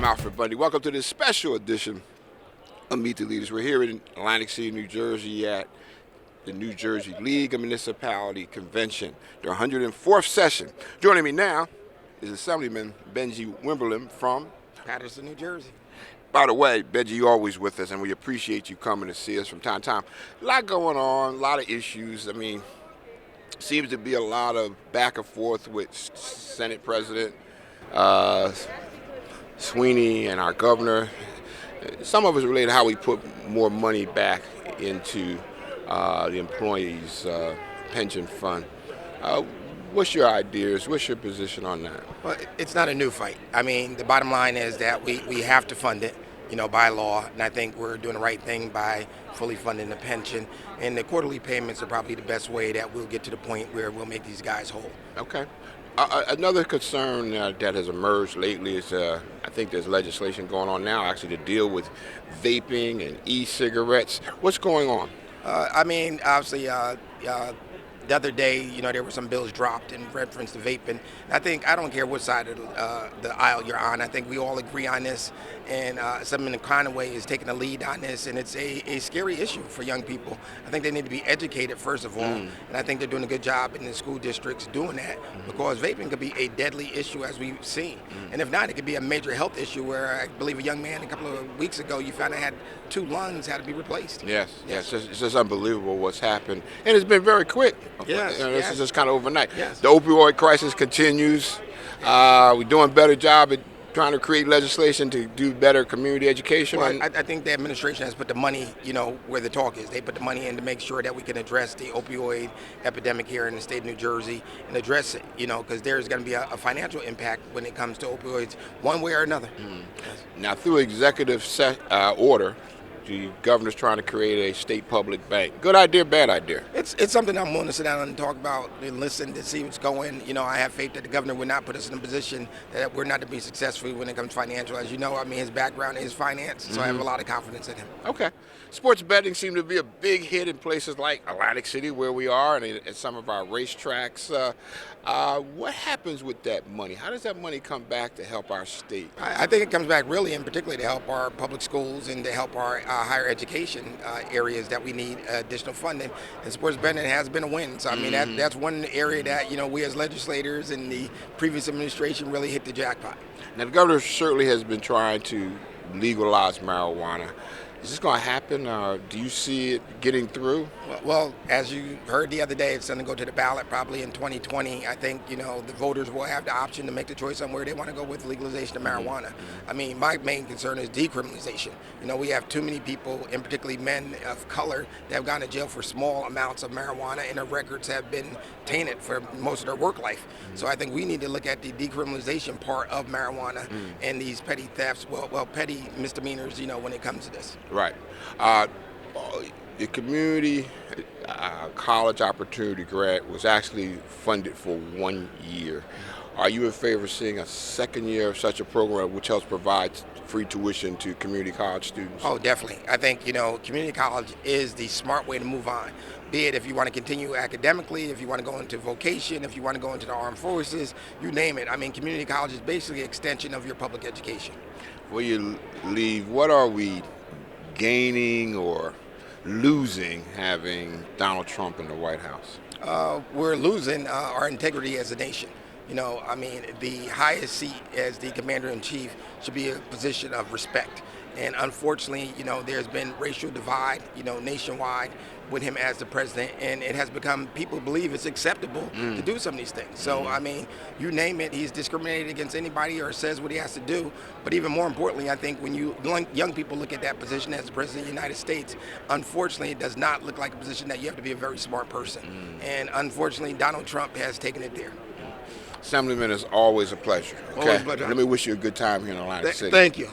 Alfred Bundy. Welcome to this special edition of Meet the Leaders. We're here in Atlantic City, New Jersey at the New Jersey League of Municipality Convention, their 104th session. Joining me now is Assemblyman Benjie Wimberly from Paterson, New Jersey. By the way, Benjie, you're always with us, and we appreciate you coming to see us from time to time. A lot going on, a lot of issues. I mean, seems to be a lot of back and forth with Senate President Sweeney and our governor. Some of it's related to how we put more money back into the employees' pension fund. What's your ideas? What's your position on that? Well, it's not a new fight. I mean, the bottom line is that we have to fund it, by law, and I think we're doing the right thing by fully funding the pension. And the quarterly payments are probably the best way that we'll get to the point where we'll make these guys whole. Okay. Another concern that has emerged lately is I think there's legislation going on now actually to deal with vaping and e-cigarettes. What's going on? Obviously, the other day, there were some bills dropped in reference to vaping. I don't care what side of the aisle you're on. I think we all agree on this, and Assemblyman Conaway is taking the lead on this, and it's a scary issue for young people. I think they need to be educated, first of all, and I think they're doing a good job in the school districts doing that, because vaping could be a deadly issue, as we've seen. And if not, it could be a major health issue, where I believe a young man a couple of weeks ago, you found out had 2 lungs had to be replaced. Yes. It's just unbelievable what's happened, and it's been very quick. Yes, this is just kind of overnight. Yes. The opioid crisis continues. We're doing a better job at trying to create legislation to do better community education. Well, I think the administration has put the money, where the talk is. They put the money in to make sure that we can address the opioid epidemic here in the state of New Jersey and address it, because there's going to be a financial impact when it comes to opioids, one way or another. Yes. Now, through executive order, the governor's trying to create a state public bank. Good idea, bad idea? It's something I'm willing to sit down and talk about and listen to see what's going. I have faith that the governor would not put us in a position that we're not to be successful when it comes to financial. As you know, his background is finance, so I have a lot of confidence in him. Okay. Sports betting seemed to be a big hit in places like Atlantic City, where we are, and at some of our racetracks. What happens with that money? How does that money come back to help our state? I think it comes back really, and particularly to help our public schools and to help our higher education areas that we need additional funding. And sports betting has been a win. So that's one area that we as legislators and the previous administration really hit the jackpot. Now the governor certainly has been trying to legalize marijuana. Is this going to happen? Do you see it getting through? Well, as you heard the other day, it's going to go to the ballot probably in 2020. I think, the voters will have the option to make the choice on where they want to go with legalization of marijuana. My main concern is decriminalization. We have too many people, and particularly men of color, that have gone to jail for small amounts of marijuana, and their records have been tainted for most of their work life. So I think we need to look at the decriminalization part of marijuana and these petty thefts, petty misdemeanors, when it comes to this. Right. The community college opportunity grant was actually funded for 1 year. Are you in favor of seeing a second year of such a program which helps provide free tuition to community college students? Oh, definitely. I think, community college is the smart way to move on. Be it if you want to continue academically, if you want to go into vocation, if you want to go into the armed forces, you name it. Community college is basically an extension of your public education. Before you leave, what are we gaining or losing having Donald Trump in the White House? We're losing our integrity as a nation. The highest seat as the commander-in-chief should be a position of respect. And unfortunately, there's been racial divide, nationwide with him as the president, and it has become, people believe it's acceptable to do some of these things. So, you name it, he's discriminated against anybody or says what he has to do. But even more importantly, I think when young people look at that position as the president of the United States, unfortunately, it does not look like a position that you have to be a very smart person. And unfortunately, Donald Trump has taken it there. Assemblyman, it's always a pleasure. Okay? Always a pleasure. Let me wish you a good time here in Atlantic City. Thank you.